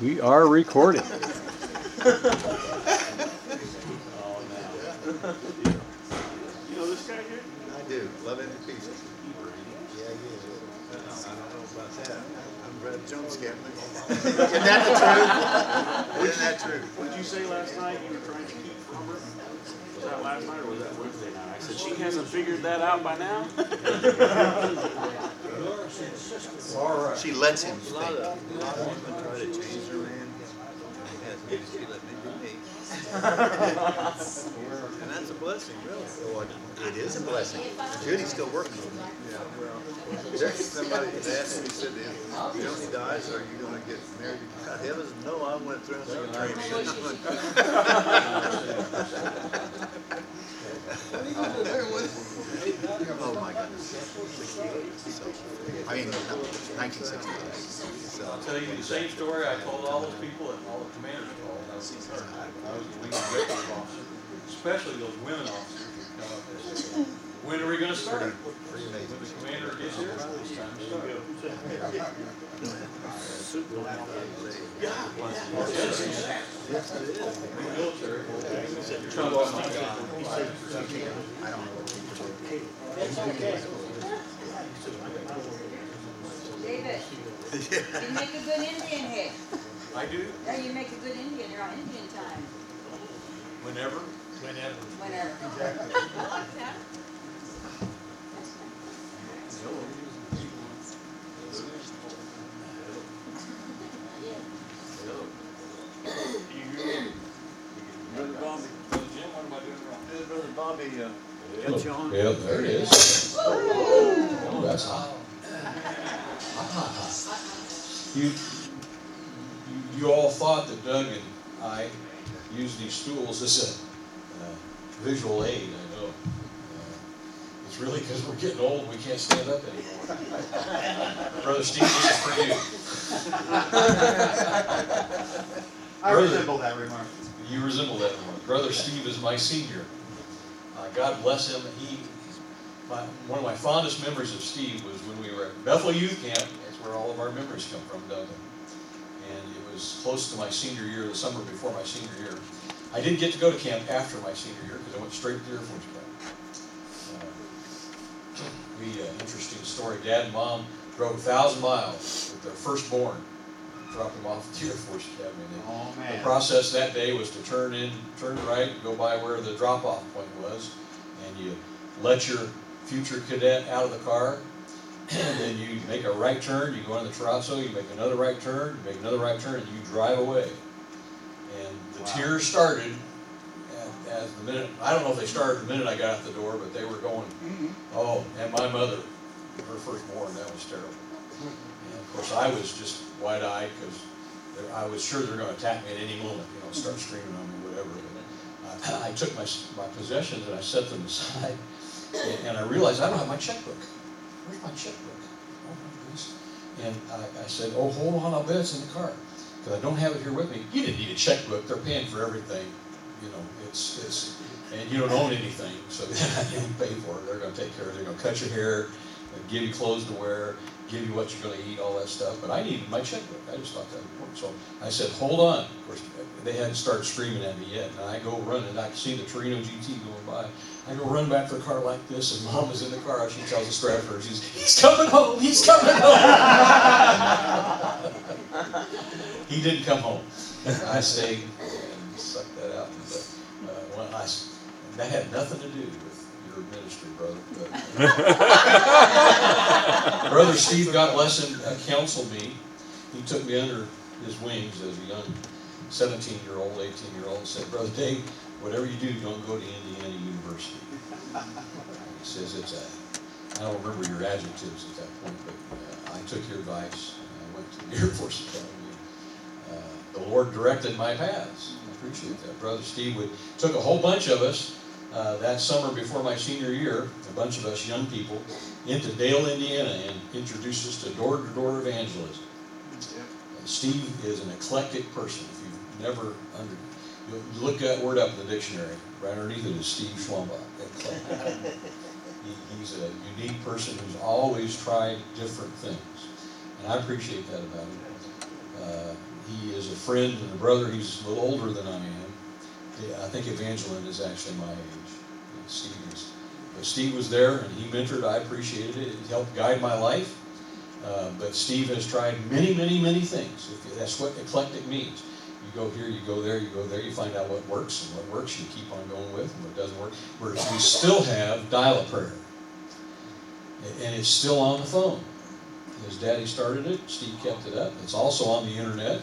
We are recording. You know this guy here? I do. Love him to pieces. Yeah, he is. I don't know about that. I'm Rev Scambach. Isn't that the truth? Isn't that true? What did you say last night you were trying to keep from her? Was that last night or was that Wednesday night? I said, she hasn't figured that out by now? All right. She lets him think. A lot of women try to change her man. She let me be me. And that's a blessing, really. Well, it is a blessing. Judy's still working on it. Yeah, well, somebody asked me, he said, if Joni dies, are you going to get married? God heavens, no, I went through some training. Oh my goodness. 68. So, I mean, 1968. So. I'll tell you the same story I told all those people and all the commanders told. I was a wing executive officer, especially those women officers who come up and say, when are we going to start? When the commander gets here, it's time to start. Military. David, you make a good Indian head. I do. Yeah, you make a good Indian. You're on Indian time. Whenever. Whenever. I like that. Brother Bobby. Brother Jim, what am I doing wrong? Brother Bobby, Got you on? Yeah, there it is. Oh, that's hot. You all thought that Doug and I used these stools as a visual aid, I know. It's really because we're getting old, we can't stand up anymore. Brother Steve, this is for you. I resemble that remark. You resemble that remark. Brother Steve is my senior. God bless him. One of my fondest memories of Steve was when we were at Bethel Youth Camp. That's where all of our memories come from, Doug. And it was close to my senior year, the summer before my senior year. I didn't get to go to camp after my senior year because I went straight to the Air Force Academy. Interesting story. Dad and Mom drove 1,000 miles with their firstborn, dropped him off at the Air Force Academy. The process that day was to turn right, go by where the drop-off point was, and you let your future cadet out of the car, and then you make a right turn, you go on the terrazzo, you make another right turn, you make another right turn, and you drive away. And the tears started as the minute, I don't know if they started the minute I got out the door, but they were going, oh, and my mother, her firstborn, that was terrible. And of course I was just wide-eyed because I was sure they were going to attack me at any moment, start screaming on me, whatever. I took my possessions and I set them aside, and I realized I don't have my checkbook. Where's my checkbook? Oh my goodness. And I said, oh, hold on, I'll bet it's in the car, because I don't have it here with me. You didn't need a checkbook. They're paying for everything. And you don't own anything, so you pay for it. They're going to take care of it. They're going to cut your hair, give you clothes to wear, give you what you're going to eat, all that stuff. But I needed my checkbook. I just thought that was important. So I said, hold on. Of course, they hadn't started screaming at me yet. And I go running. I see the Torino GT going by. I go run back to the car like this, and Mom is in the car. She tells the Stratford, he's coming home. He's coming home. He didn't come home. I stayed and sucked that out. That had nothing to do with your ministry, brother. Brother Steve, God bless him, counseled me. He took me under his wings as a young 17-year-old, 18-year-old, and said, Brother Dave, whatever you do, don't go to Indiana University. He says I don't remember your adjectives at that point, but I took your advice, and I went to the Air Force Academy. The Lord directed my paths. I appreciate that. Brother Steve took a whole bunch of us that summer before my senior year, a bunch of us young people, into Dale, Indiana, and introduced us to door-to-door evangelism. And Steve is an eclectic person. If you've never you look that word up in the dictionary. Right underneath it is Steve Schwambach. He's a unique person who's always tried different things, and I appreciate that about him. He is a friend and a brother. He's a little older than I am. I think Evangeline is actually my age. Steve is. But Steve was there, and he mentored. I appreciated it. It helped guide my life. But Steve has tried many, many, many things. That's what eclectic means. You go here, you go there, you go there, you find out what works, and what works you keep on going with, and what doesn't work. We still have dial-up prayer. And it's still on the phone. His daddy started it, Steve kept it up. It's also on the internet.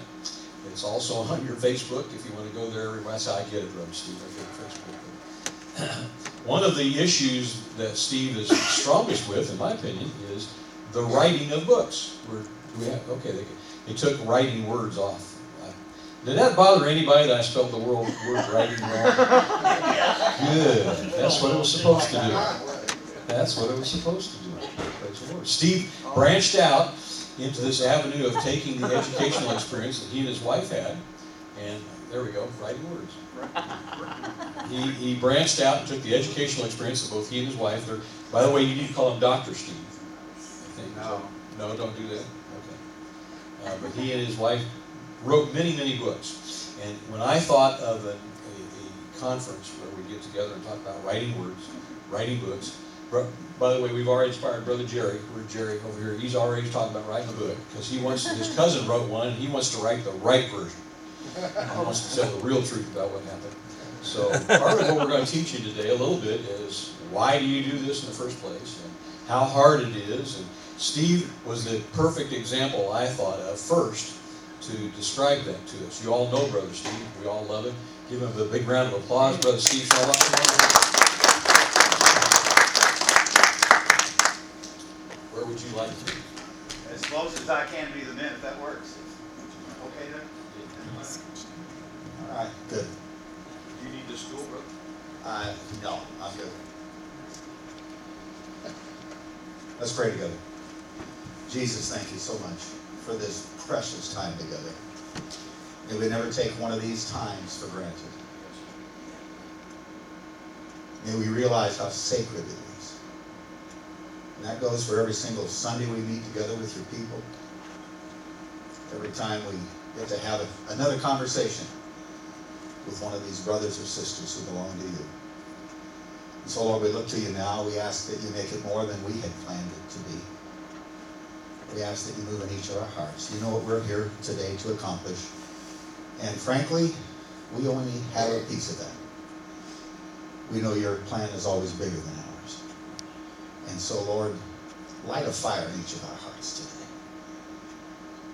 It's also on your Facebook if you want to go there. That's how I get it, Rev Steve. I get Facebook. One of the issues that Steve is strongest with, in my opinion, is the writing of books. They took writing words off. Did that bother anybody that I spelled the word writing wrong? Good. That's what it was supposed to do. That's what it was supposed to do. Praise the Lord. Steve branched out into this avenue of taking the educational experience that he and his wife had, and there we go, writing words. He branched out and took the educational experience that both he and his wife. By the way, you need to call him Dr. Steve. I think. No, don't do that. Okay. But he and his wife wrote many, many books. And when I thought of a conference where we get together and talk about writing words, writing books. By the way, we've already inspired Brother Jerry. Where's Jerry over here? He's already talking about writing a book because his cousin wrote one, and he wants to write the right version. He wants to tell the real truth about what happened. So part of what we're going to teach you today a little bit is why do you do this in the first place, and how hard it is. And Steve was the perfect example, I thought of first, to describe that to us. You all know Brother Steve. We all love him. Give him a big round of applause, Brother Steve Schwambach. Where would you like to be? As close as I can be the men, if that works. Okay there? All right, good. You need this stool, brother? No, I'm good. Let's pray together. Jesus, thank you so much for this precious time together. May we never take one of these times for granted. May we realize how sacred it is. And that goes for every single Sunday we meet together with your people. Every time we get to have another conversation with one of these brothers or sisters who belong to you. And so, Lord, we look to you now. We ask that you make it more than we had planned it to be. We ask that you move in each of our hearts. You know what we're here today to accomplish. And frankly, we only have a piece of that. We know your plan is always bigger than ours. And so, Lord, light a fire in each of our hearts today.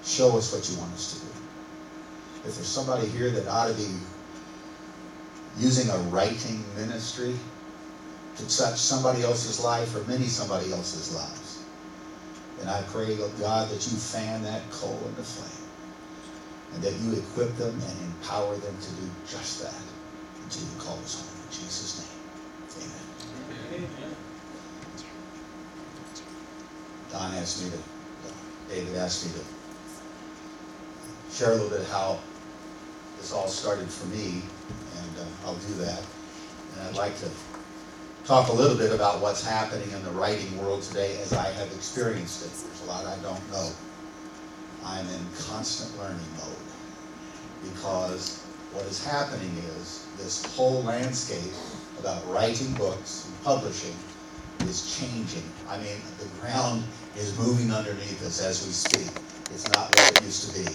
Show us what you want us to do. If there's somebody here that ought to be using a writing ministry to touch somebody else's life or many somebody else's lives, then I pray, oh God, that you fan that coal into flame and that you equip them and empower them to do just that until you call us home. In Jesus' name, amen. David asked me to share a little bit how this all started for me, and I'll do that. And I'd like to talk a little bit about what's happening in the writing world today as I have experienced it. There's a lot I don't know. I'm in constant learning mode because what is happening is this whole landscape about writing books and publishing is changing. I mean, the ground is moving underneath us as we speak. It's not what it used to be.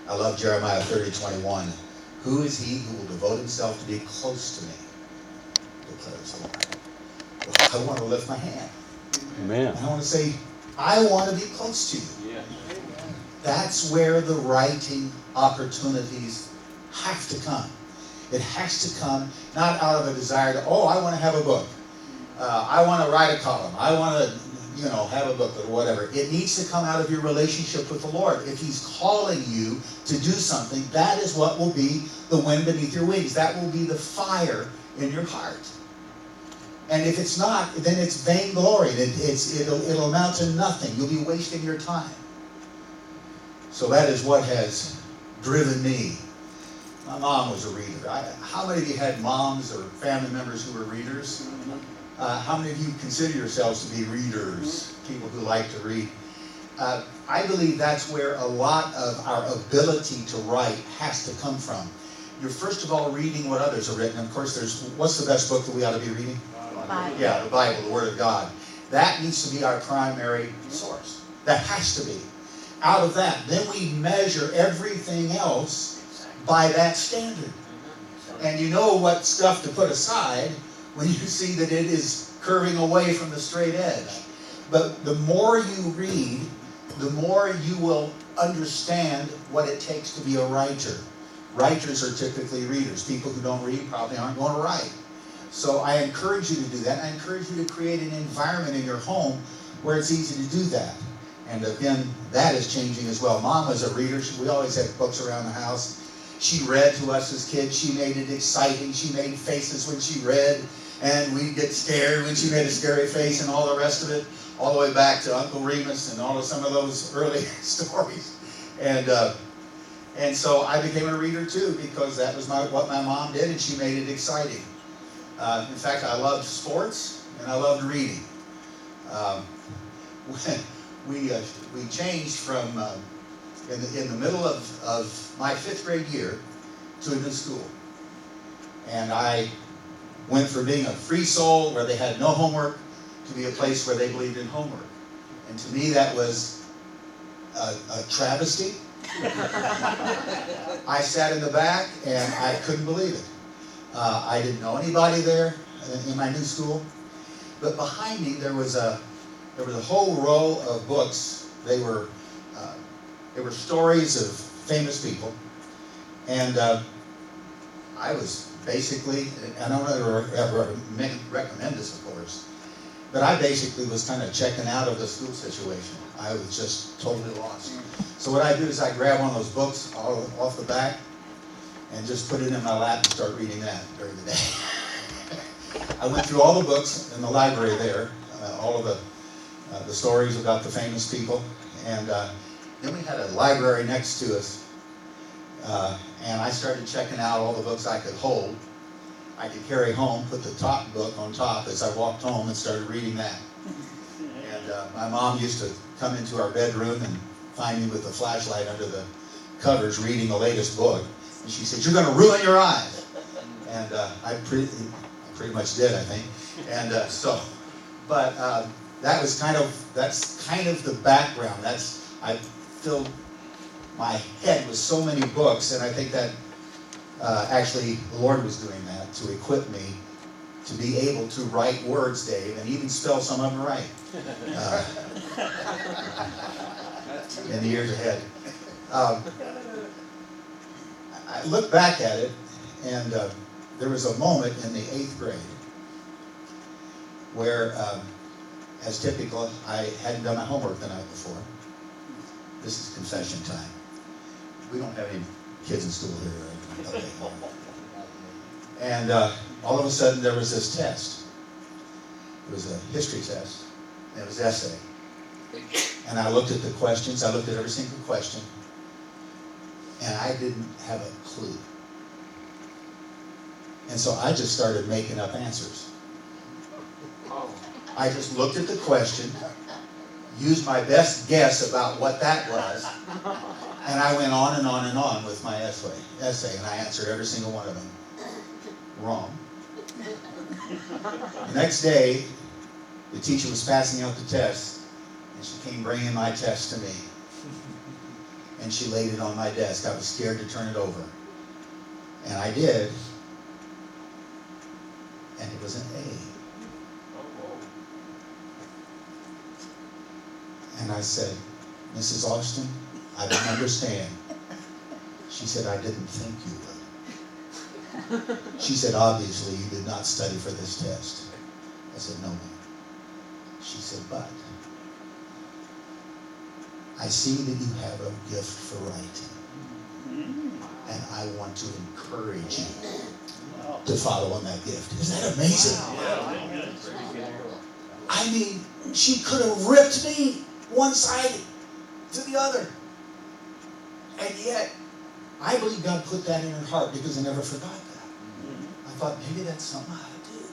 I love Jeremiah 30:21. Who is he who will devote himself to be close to me? Declares the Lord. Well, I want to lift my hand. Amen. I want to say, I want to be close to you. Yeah. That's where the writing opportunities have to come. It has to come not out of a desire to, I want to have a book. I want to write a column. I want to, have a book or whatever. It needs to come out of your relationship with the Lord. If he's calling you to do something, that is what will be the wind beneath your wings. That will be the fire in your heart. And if it's not, then it's vainglory. It'll amount to nothing. You'll be wasting your time. So that is what has driven me. My mom was a reader. How many of you had moms or family members who were readers? How many of you consider yourselves to be readers, people who like to read? I believe that's where a lot of our ability to write has to come from. You're first of all reading what others have written. Of course, what's the best book that we ought to be reading? Bible. Yeah, the Bible, the Word of God. That needs to be our primary source. That has to be. Out of that, then we measure everything else by that standard. And you know what stuff to put aside when you see that it is curving away from the straight edge. But the more you read, the more you will understand what it takes to be a writer. Writers are typically readers. People who don't read probably aren't going to write. So I encourage you to do that. I encourage you to create an environment in your home where it's easy to do that. And again, that is changing as well. Mom was a reader. We always had books around the house. She read to us as kids. She made it exciting. She made faces when she read. And we'd get scared when she made a scary face and all the rest of it. All the way back to Uncle Remus and all of some of those early stories. And so I became a reader too, because that was what my mom did, and she made it exciting. In fact, I loved sports and I loved reading. We changed from in the middle of my 5th grade year to a new school, and I went from being a free soul where they had no homework to be a place where they believed in homework. And to me, that was a travesty. I sat in the back and I couldn't believe it. I didn't know anybody there in my new school, but behind me there was a whole row of books. They were stories of famous people, and I was basically, I don't ever recommend this, of course, but I basically was kind of checking out of the school situation. I was just totally lost. So what I do is I grab one of those books off the back and just put it in my lap and start reading that during the day. I went through all the books in the library there, all of the stories about the famous people, and then we had a library next to us, and I started checking out all the books I could hold. I could carry home, put the top book on top as I walked home and started reading that. And my mom used to come into our bedroom and find me with a flashlight under the covers reading the latest book. And she said, "You're going to ruin your eyes." And I pretty much did, I think. And that's kind of the background. I filled my head with so many books, and I think that actually the Lord was doing that to equip me to be able to write words, Dave, and even spell some of them right in the years ahead. I look back at it, and there was a moment in the 8th grade where, as typical, I hadn't done my homework the night before. This is confession time. We don't have any kids in school here, right? Okay. And all of a sudden there was this test. It was a history test. And it was essay. And I looked at the questions. I looked at every single question. And I didn't have a clue. And so I just started making up answers. I just looked at the question, used my best guess about what that was, and I went on and on and on with my essay, and I answered every single one of them wrong. The next day, the teacher was passing out the test, and she came bringing my test to me. And she laid it on my desk. I was scared to turn it over. And I did. And it was an A. And I said, "Mrs. Austin, I don't understand." She said, "I didn't think you would." She said, "Obviously, you did not study for this test." I said, "No, ma'am." She said, "But I see that you have a gift for writing, and I want to encourage you to follow on that gift." Isn't that amazing? I mean, she could have ripped me one side to the other. And yet, I believe God put that in her heart because I never forgot that. I thought, maybe that's something I ought to do.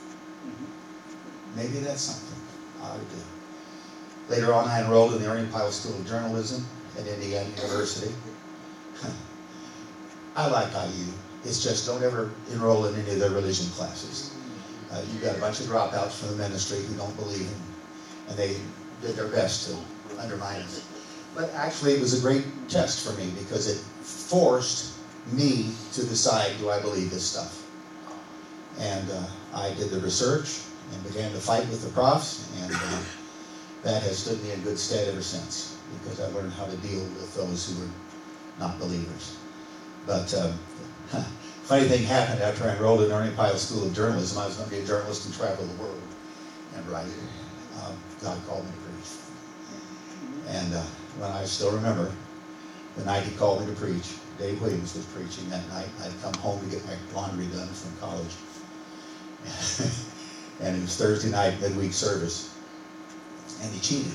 Maybe that's something I ought to do. Later on, I enrolled in the Ernie Pyle School of Journalism at Indiana University. I like IU. It's just don't ever enroll in any of their religion classes. You've got a bunch of dropouts from the ministry who don't believe in, and they did their best to undermine us. But actually, it was a great test for me because it forced me to decide, do I believe this stuff? And I did the research and began to fight with the profs, and that has stood me in good stead ever since, because I learned how to deal with those who were not believers. But funny thing happened after I enrolled in Ernie Pyle School of Journalism. I was going to be a journalist and travel the world and write. God called me to preach. And when I still remember the night he called me to preach, Dave Williams was preaching that night. I'd come home to get my laundry done from college. And it was Thursday night, midweek service. And he cheated.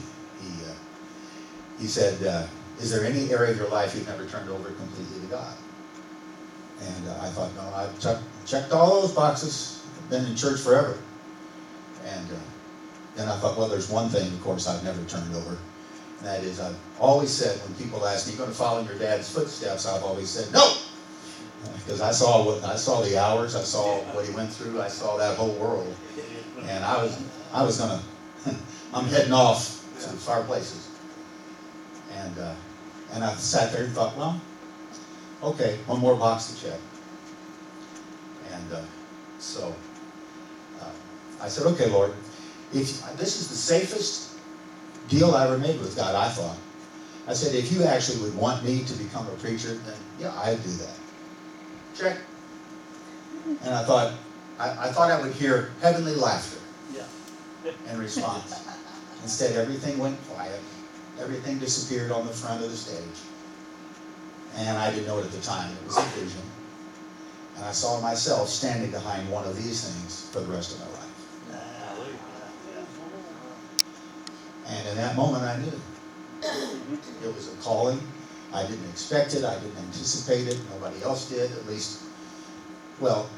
He said, is there any area of your life you've never turned over completely to God? And I thought, no, I've checked all those boxes. I've been in church forever. And then I thought, well, there's one thing, of course, I've never turned over. And that is, I've always said, when people ask me, you going to follow in your dad's footsteps? I've always said, no! Because I saw the hours, I saw what he went through, I saw that whole world. And I was going to, I'm heading off to far places. And I sat there and thought, well, okay, one more box to check. And so I said, okay, Lord, if this is the safest deal I ever made with God, I thought. I said, if you actually would want me to become a preacher, then yeah, I'd do that. Check. And I thought I would hear heavenly laughter in response. Instead, everything went quiet. Everything disappeared on the front of the stage. And I didn't know it at the time. It was a vision. And I saw myself standing behind one of these things for the rest of my life. And in that moment, I knew. It was a calling. I didn't expect it. I didn't anticipate it. Nobody else did, at least. Well,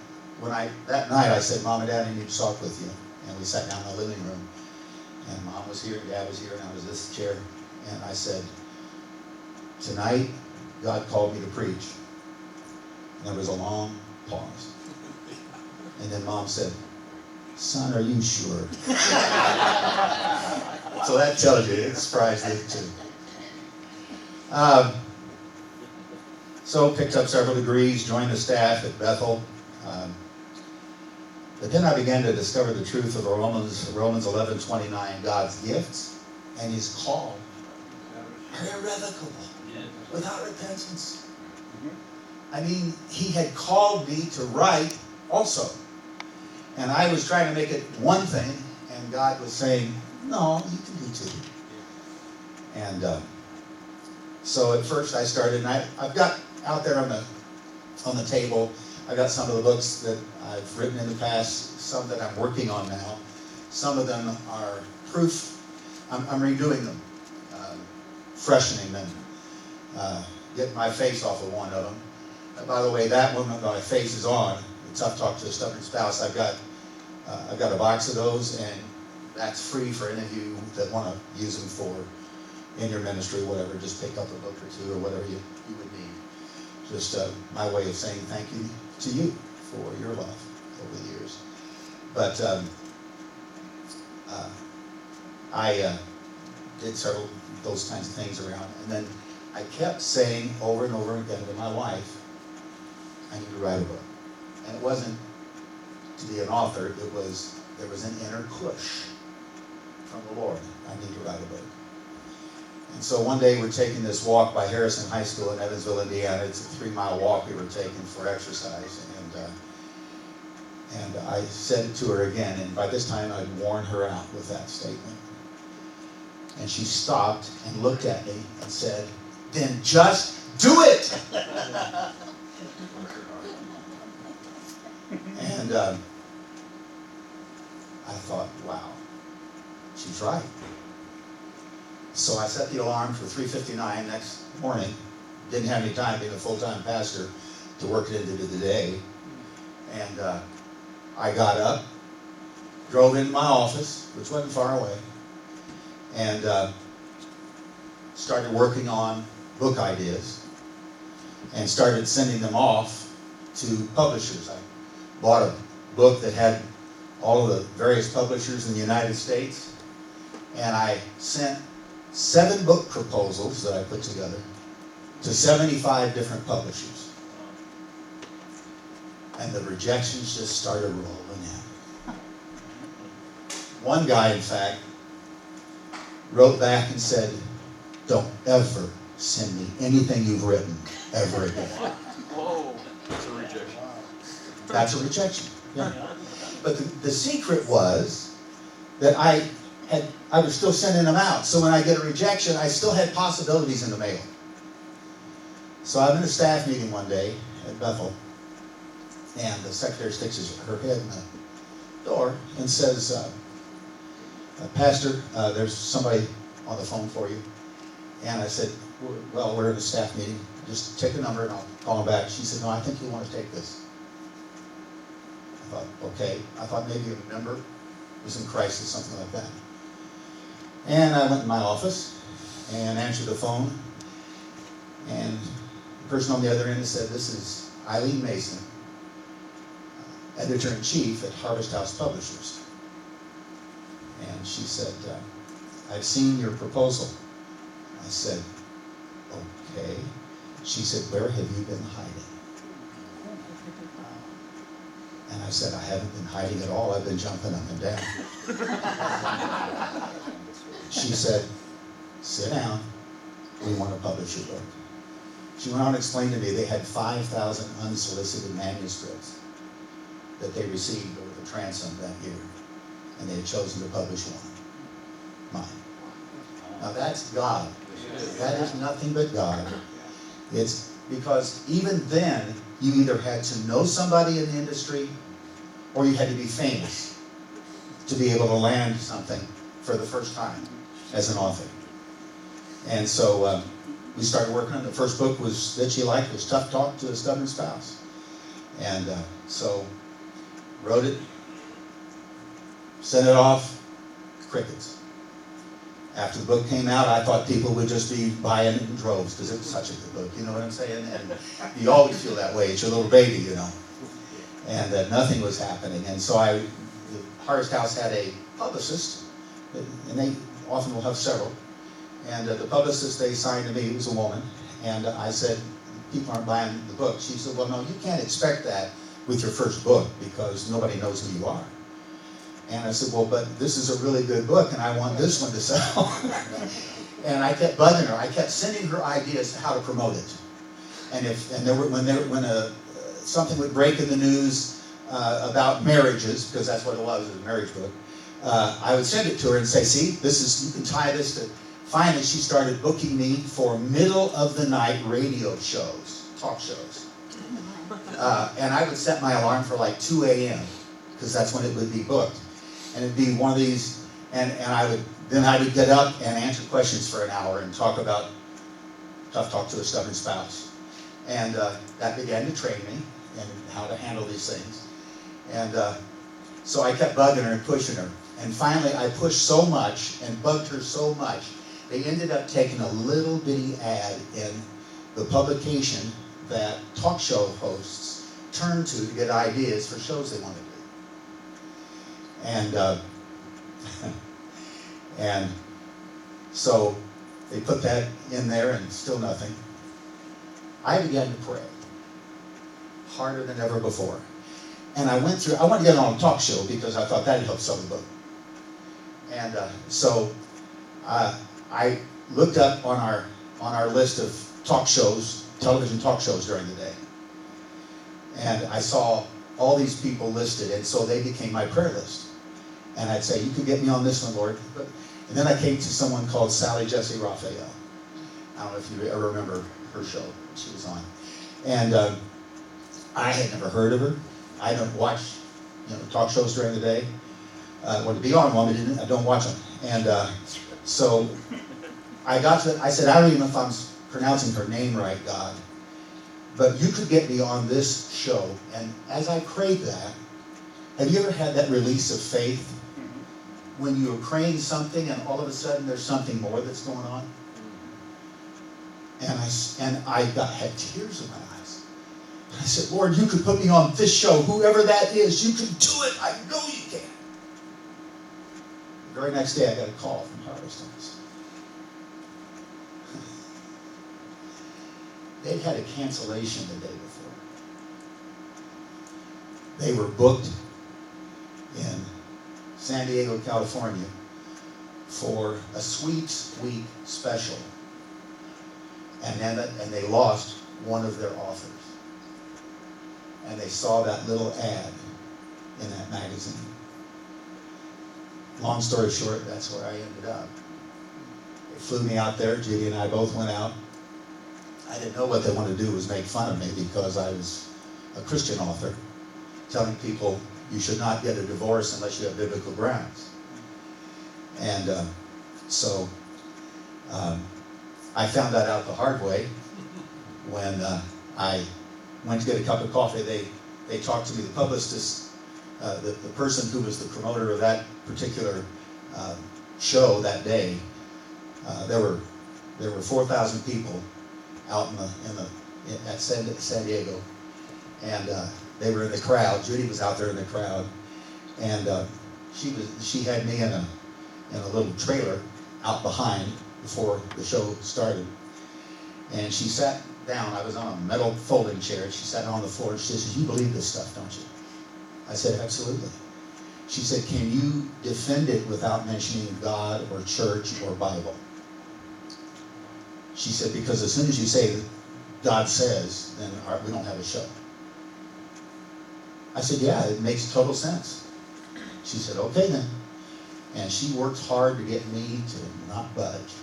that night I said, Mom and Dad, I need to talk with you. And we sat down in the living room. And Mom was here, and Dad was here, and I was in this chair. And I said, tonight, God called me to preach. And there was a long pause. And then Mom said, son, are you sure? So that tells you, it surprised me too. So picked up several degrees, joined the staff at Bethel. But then I began to discover the truth of Romans 11:29, God's gifts and his call are irrevocable, without repentance. I mean, he had called me to write also. And I was trying to make it one thing, and God was saying, no, you can do two. And so at first I started, and I've got out there on the table, I've got some of the books that I've written in the past, some that I'm working on now. Some of them are proof. I'm redoing them, freshening them, getting my face off of one of them. And by the way, that one that my face is on, it's Tough Talk to a Stubborn Spouse. I've got a box of those, and that's free for any of you that want to use them for in your ministry, whatever. Just pick up a book or two or whatever you would need. Just my way of saying thank you to you for your love over the years. But I did several of those kinds of things around, and then I kept saying over and over again to my wife, I need to write a book. And it wasn't to be an author, there was an inner push from the Lord. I need to write a book. And so one day we're taking this walk by Harrison High School in Evansville, Indiana. It's a 3-mile walk we were taking for exercise. And I said it to her again, and by this time I'd worn her out with that statement. And she stopped and looked at me and said, then just do it! And I thought, wow, she's right. So I set the alarm for 3:59 next morning. Didn't have any time, being a full-time pastor, to work it into the day. And I got up, drove into my office, which wasn't far away, and started working on book ideas and started sending them off to publishers. I bought a book that had all of the various publishers in the United States, and I sent 7 book proposals that I put together to 75 different publishers. And the rejections just started rolling in. One guy, in fact, wrote back and said, "Don't ever send me anything you've written ever again." Whoa, that's a rejection. That's a rejection. Yeah. But the secret was that I was still sending them out. So when I get a rejection, I still had possibilities in the mail. So I'm in a staff meeting one day at Bethel, and the secretary sticks her head in the door and says, "Pastor, there's somebody on the phone for you." And I said, "Well, we're in a staff meeting. Just take the number and I'll call him back." She said, "No, I think you want to take this." I thought, okay. I thought maybe a member was in crisis, something like that. And I went in my office and answered the phone. And the person on the other end said, "This is Eileen Mason, editor-in-chief at Harvest House Publishers." And she said, "I've seen your proposal." I said, "Okay." She said, "Where have you been hiding?" And I said, "I haven't been hiding at all. I've been jumping up and down." She said, "Sit down. We want to publish your book." She went on to explain to me they had 5,000 unsolicited manuscripts that they received over the transom that year. And they had chosen to publish one. Mine. Now that's God. That is nothing but God. It's because even then, you either had to know somebody in the industry or you had to be famous to be able to land something for the first time as an author. And so we started working on it. The first book that she liked was Tough Talk to a Stubborn Spouse. And so wrote it, sent it off, crickets. After the book came out, I thought people would just be buying it in droves because it was such a good book, you know what I'm saying? And you always feel that way. It's your little baby, you know. And nothing was happening. And so the Harvest House had a publicist, and they often will have several. And the publicist they assigned to me was a woman. And I said, "People aren't buying the book." She said, "Well, no, you can't expect that with your first book because nobody knows who you are." And I said, "Well, but this is a really good book, and I want this one to sell." And I kept bugging her. I kept sending her ideas to how to promote it. And when something would break in the news about marriages, because that's what it was a marriage book, I would send it to her and say, "See, you can tie this to." Finally, she started booking me for middle of the night radio shows, talk shows. And I would set my alarm for like 2 a.m. because that's when it would be booked. And it'd be one of these, and I would get up and answer questions for an hour and talk about Tough Talk to a Stubborn Spouse. And that began to train me in how to handle these things. And so I kept bugging her and pushing her. And finally, I pushed so much and bugged her so much, they ended up taking a little bitty ad in the publication that talk show hosts turn to get ideas for shows they want to do. And so they put that in there and still nothing. I began to pray harder than ever before. And I wanted to get on a talk show because I thought that'd help sell the book. And so I looked up on our list of talk shows, television talk shows during the day. And I saw all these people listed, and so they became my prayer list. And I'd say, "You can get me on this one, Lord." And then I came to someone called Sally Jesse Raphael. I don't know if you ever remember her show she was on. And I had never heard of her. I don't watch talk shows during the day. Well, to be on one, I don't watch them. And so I said, "I don't even know if I'm pronouncing her name right, God. But you could get me on this show." And as I prayed that, have you ever had that release of faith? when you are praying something and all of a sudden there's something more that's going on? And I had tears in my eyes. And I said, Lord, you could put me on this show, whoever that is, you can do it. I know you can. The very next day I got a call from Harvest House. They'd had a cancellation the day before. They were booked in San Diego, California for a Sweets Week special. And they lost one of their authors. And they saw that little ad in that magazine. Long story short, that's where I ended up. They flew me out there. Judy and I both went out. I didn't know what they wanted to do was make fun of me because I was a Christian author, telling people you should not get a divorce unless you have biblical grounds. And so I found that out the hard way when I went to get a cup of coffee. They talked to me, the publicist, the person who was the promoter of that particular show that day. There were 4,000 people out at San Diego, and they were in the crowd. Judy was out there in the crowd, and she had me in a little trailer out behind before the show started, and she sat down. I was on a metal folding chair. She sat on the floor and she says, "You believe this stuff, don't you?" I said, "Absolutely." She said, "Can you defend it without mentioning God or church or Bible?" She said, "Because as soon as you say God says, then we don't have a show." I said, "Yeah, it makes total sense." She said, "Okay then." And she worked hard to get me to not budge.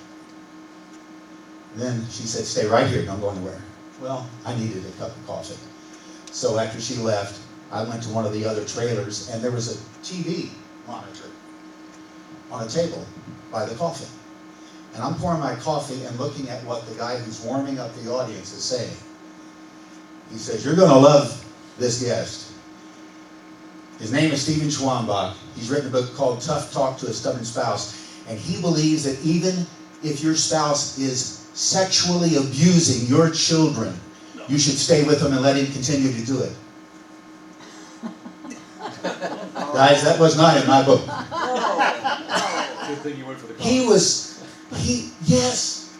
Then she said, "Stay right here, don't go anywhere." Well, I needed a cup of coffee. So after she left, I went to one of the other trailers, and there was a TV monitor on a table by the coffee. And I'm pouring my coffee and looking at what the guy who's warming up the audience is saying. He says, "You're going to love this guest. His name is Steve Schwambach. He's written a book called Tough Talk to a Stubborn Spouse. And he believes that even if your spouse is sexually abusing your children, you should stay with them and let him continue to do it." Guys, that was not in my book. Good thing you went for the Yes.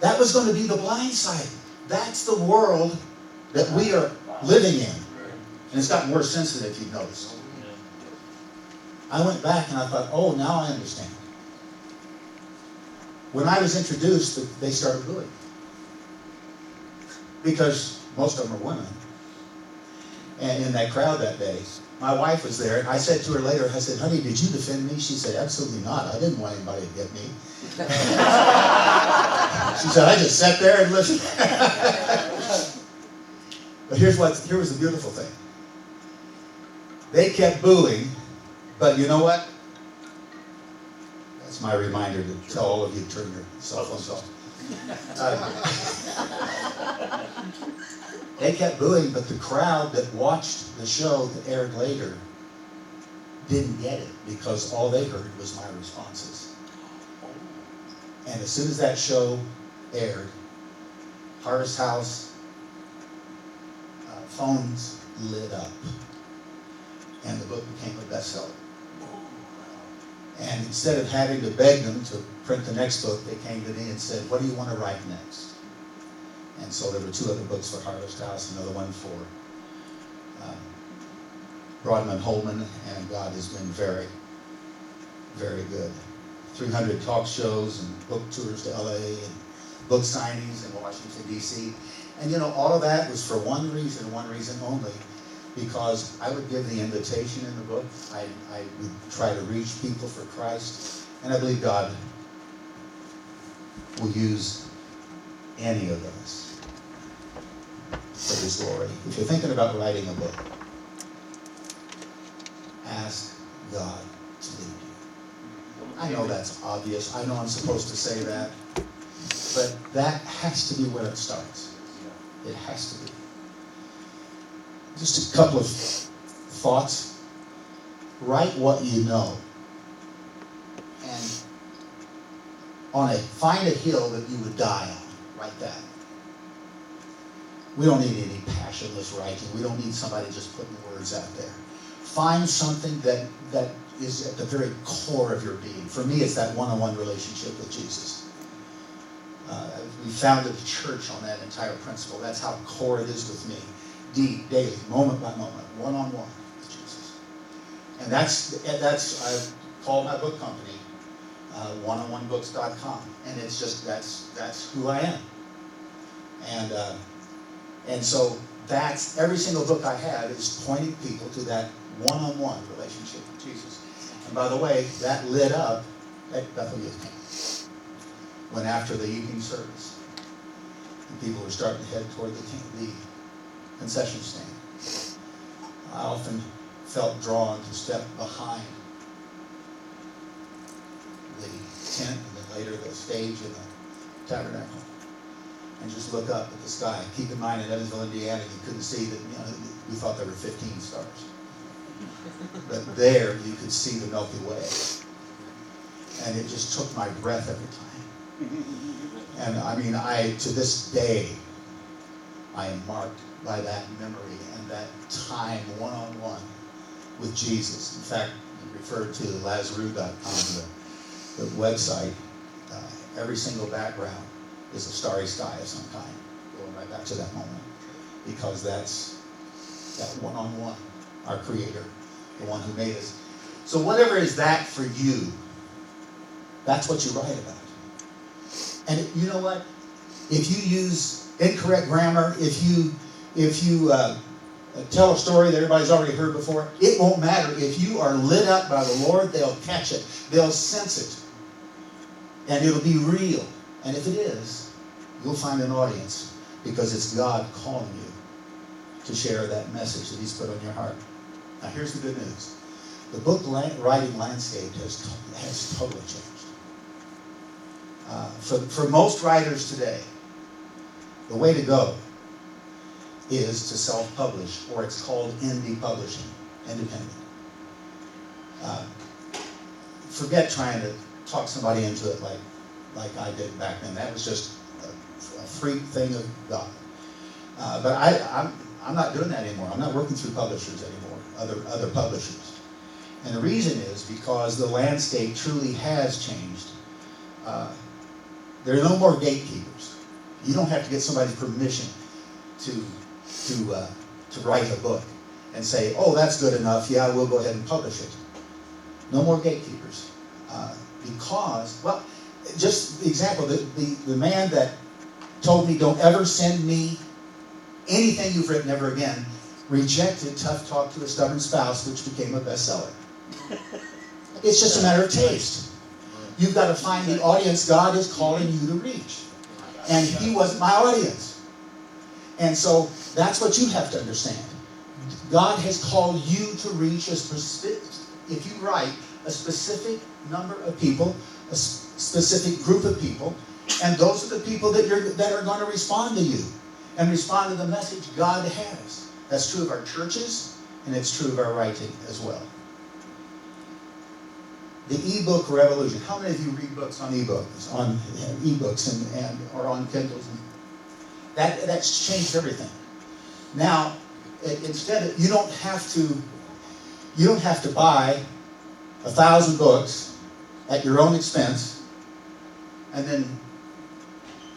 That was going to be the blind side. That's the world that we are living in. And it's gotten worse since then, if you've noticed. I went back and I thought, oh, now I understand. When I was introduced, they started booing. Because most of them are women. And in that crowd that day, my wife was there, and I said to her later, I said, "Honey, did you defend me?" She said, "Absolutely not. I didn't want anybody to get me." She said, "I just sat there and listened." But here was the beautiful thing. They kept booing, but you know what? That's my reminder to tell all of you to turn your cell phones off. They kept booing, but the crowd that watched the show that aired later didn't get it because all they heard was my responses. And as soon as that show aired, Harvest House phones lit up, and the book became a bestseller. And instead of having to beg them to print the next book, they came to me and said, "What do you want to write next?" And so there were 2 other books for Harvest House, another one for Broadman Holman, and God has been very, very good. 300 talk shows and book tours to LA and book signings in Washington, D.C. And all of that was for one reason only, because I would give the invitation in the book. I would try to reach people for Christ. And I believe God will use any of us for His glory. If you're thinking about writing a book, ask God to lead you. I know that's obvious. I know I'm supposed to say that. But that has to be where it starts. It has to be. Just a couple of thoughts. Write what you know. find a hill that you would die on. Write that. We don't need any passionless writing. We don't need somebody just putting words out there. Find something that is at the very core of your being. For me, it's that one-on-one relationship with Jesus. We founded the church on that entire principle. That's how core it is with me. Deep, daily, moment by moment, one-on-one with Jesus. And that's I've called my book company oneononebooks.com, and it's just that's who I am. And so that's every single book I have is pointing people to that one-on-one relationship with Jesus. And by the way, that lit up at Bethel Youth Camp when after the evening service, and people were starting to head toward the concession stand. I often felt drawn to step behind the tent and then later the stage in the tabernacle and just look up at the sky. Keep in mind, in Evansville, Indiana, you couldn't see that, we thought there were 15 stars. But there you could see the Milky Way. And it just took my breath every time. And I mean, to this day, I am marked by that memory and that time one-on-one with Jesus. In fact, you referred to Lazarus.com, the website. Every single background is a starry sky of some kind, going right back to that moment. Because that's that one-on-one, our Creator, the one who made us. So whatever is that for you, that's what you write about. And you know what? If you use incorrect grammar, if you tell a story that everybody's already heard before, it won't matter. If you are lit up by the Lord, they'll catch it. They'll sense it. And it'll be real. And if it is, you'll find an audience because it's God calling you to share that message that He's put on your heart. Now here's the good news. The book writing landscape has totally changed. For most writers today, the way to go is to self-publish, or it's called indie publishing, independent. Forget trying to talk somebody into it like I did back then. That was just a freak thing of God. But I'm not doing that anymore. I'm not working through publishers anymore, other publishers. And the reason is because the landscape truly has changed. There are no more gatekeepers. You don't have to get somebody's permission to write a book and say, oh, that's good enough. Yeah, we'll go ahead and publish it. No more gatekeepers. Because, well, just the example, the man that told me don't ever send me anything you've written ever again rejected Tough Talk to a Stubborn Spouse, which became a bestseller. It's just a matter of taste. You've got to find the audience God is calling you to reach. And he wasn't my audience. And so that's what you have to understand. God has called you to reach a specific, if you write, a specific number of people, a specific group of people, and those are the people that are going to respond to you and respond to the message God has. That's true of our churches, and it's true of our writing as well. The e-book revolution. How many of you read books on e-books, and or on Kindles? That's changed everything. Now, instead, you don't have to buy 1,000 books at your own expense and then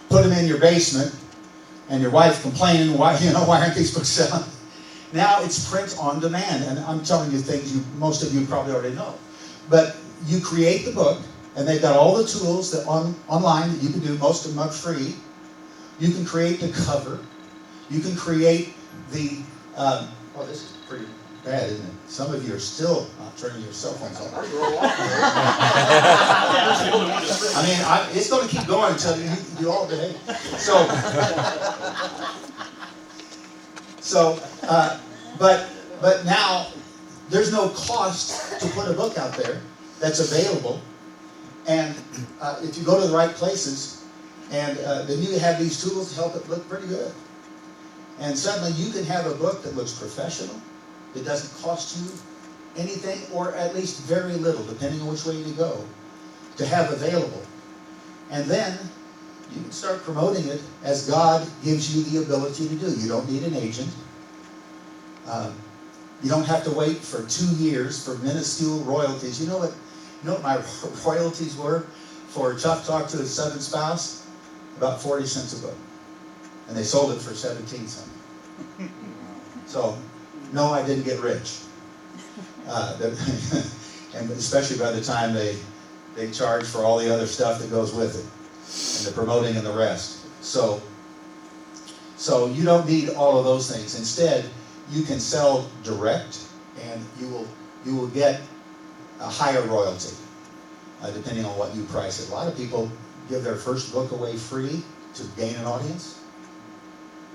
put them in your basement and your wife complaining, why aren't these books selling? Now it's print on demand, and I'm telling you things most of you probably already know. But you create the book, and they've got all the tools that online that you can do, most of them are free. You can create the cover. You can create the, this is pretty bad, isn't it? Some of you are still not turning your cell phones on. I mean, it's going to keep going until you all behave. But now there's no cost to put a book out there that's available, and if you go to the right places, and then you have these tools to help it look pretty good. And suddenly you can have a book that looks professional. It doesn't cost you anything, or at least very little, depending on which way you go, to have available. And then you can start promoting it as God gives you the ability to do. You don't need an agent. You don't have to wait for 2 years for minuscule royalties. You know what my royalties were for Chuck Talk to his seventh spouse? About 40 cents a book. And they sold it for 17 cents. So, no, I didn't get rich. And especially by the time they charge for all the other stuff that goes with it, and the promoting and the rest. So you don't need all of those things. Instead, you can sell direct, and you will get a higher royalty, depending on what you price it. A lot of people give their first book away free to gain an audience,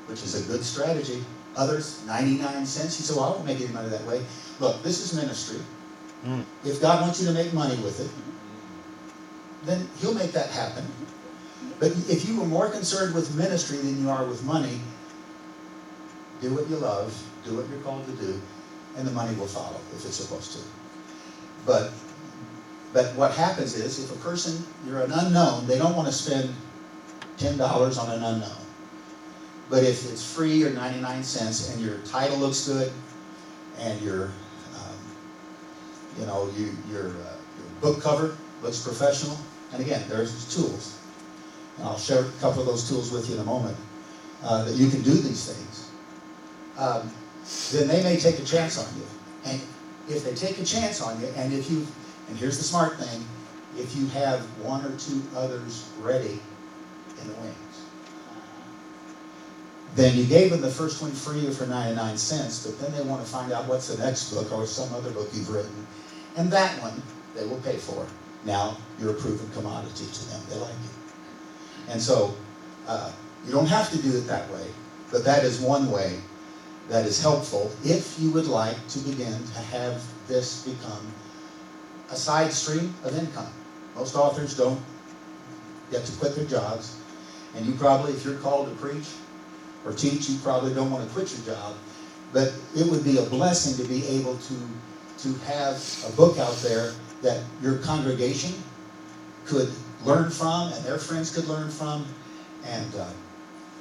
which is a good strategy. Others, 99 cents. You say, well, I won't make any money that way. Look, this is ministry. If God wants you to make money with it, then He'll make that happen. But if you were more concerned with ministry than you are with money, do what you love, do what you're called to do, and the money will follow if it's supposed to. But what happens is, if a person, you're an unknown, they don't want to spend $10 on an unknown. But if it's free or 99 cents and your title looks good and your book cover looks professional, and again, there's tools. And I'll share a couple of those tools with you in a moment, that you can do these things. Then they may take a chance on you. And if they take a chance on you, and here's the smart thing, if you have one or two others ready in the wings, then you gave them the first one free or for 99 cents, but then they want to find out what's the next book or some other book you've written. And that one, they will pay for. Now, you're a proven commodity to them. They like you. And so, you don't have to do it that way, but that is one way that is helpful if you would like to begin to have this become a side stream of income. Most authors don't get to quit their jobs, and you probably, if you're called to preach or teach, you probably don't want to quit your job, but it would be a blessing to be able to have a book out there that your congregation could learn from and their friends could learn from, and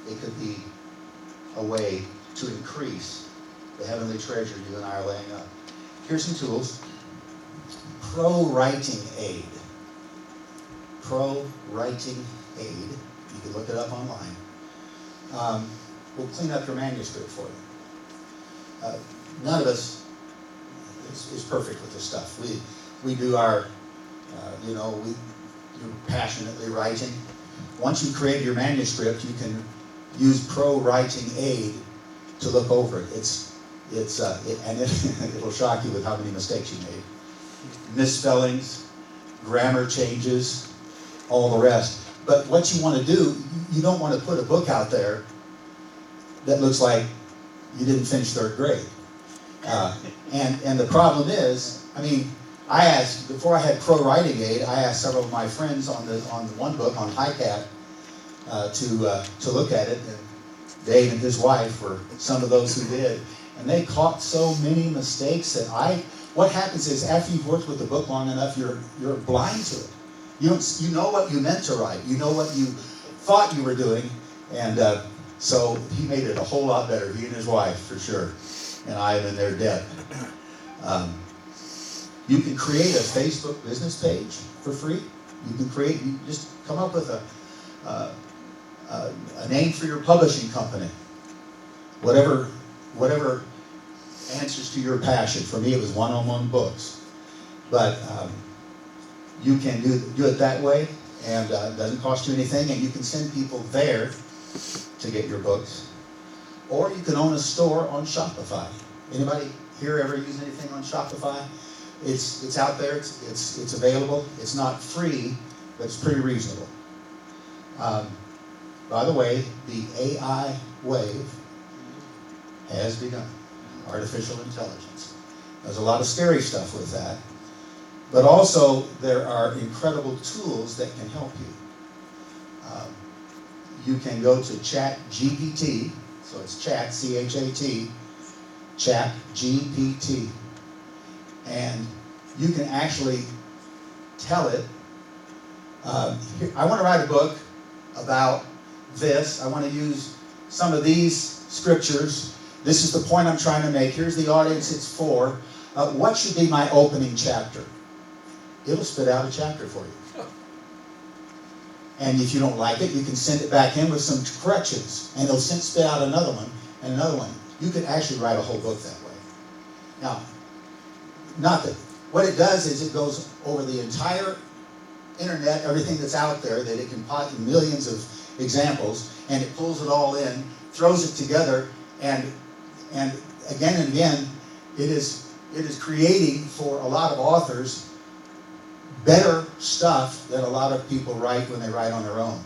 it could be a way to increase the heavenly treasure you and I are laying up. Here's some tools. Pro-writing aid. Pro-writing aid. You can look it up online. We'll clean up your manuscript for you. None of us is perfect with this stuff. We do our, you're passionately writing. Once you create your manuscript, you can use pro-writing aid to look over it. It'll shock you with how many mistakes you made. Misspellings, grammar changes, all the rest. But what you want to do, you don't want to put a book out there that looks like you didn't finish third grade. And the problem is, I asked, before I had pro-writing aid, I asked several of my friends on the one book, on HiCat, to look at it. And Dave and his wife were some of those who did. And they caught so many mistakes that what happens is, after you've worked with the book long enough, you're blind to it. You know what you meant to write. You know what you thought you were doing. And so he made it a whole lot better, he and his wife, for sure. And I am in their debt. You can create a Facebook business page for free. You just come up with a name for your publishing company. Whatever answers to your passion. For me, it was one-on-one books. But you can do it that way, and it doesn't cost you anything, and you can send people there to get your books. Or you can own a store on Shopify. Anybody here ever use anything on Shopify? It's out there. It's available. It's not free, but it's pretty reasonable. By the way, the AI wave has begun. Artificial intelligence. There's a lot of scary stuff with that. But also, there are incredible tools that can help you. You can go to ChatGPT, so it's chat, C-H-A-T, ChatGPT, and you can actually tell it I want to write a book about this. I want to use some of these scriptures. This is the point I'm trying to make. Here's the audience it's for. What should be my opening chapter? It'll spit out a chapter for you. And if you don't like it, you can send it back in with some corrections. And it'll spit out another one and another one. You could actually write a whole book that way. Now, not that. What it does is it goes over the entire internet, everything that's out there, that it can pot millions of examples, and it pulls it all in, throws it together, and again and again, it is creating for a lot of authors better stuff that a lot of people write when they write on their own.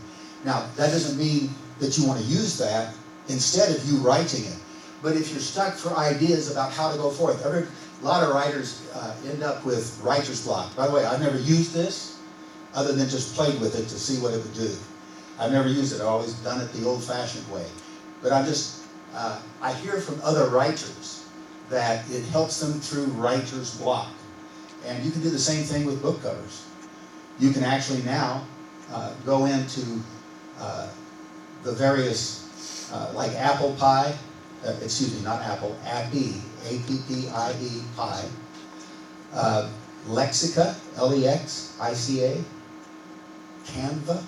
Now, that doesn't mean that you want to use that instead of you writing it. But if you're stuck for ideas about how to go forth, a lot of writers end up with writer's block. By the way, I've never used this other than just played with it to see what it would do. I've never used it. I've always done it the old-fashioned way. But I hear from other writers that it helps them through writer's block. And you can do the same thing with book covers. You can actually now go into the various, like apple pie, excuse me, not apple, Appie, A-P-P-I-E, pie, Lexica, L-E-X-I-C-A, Canva,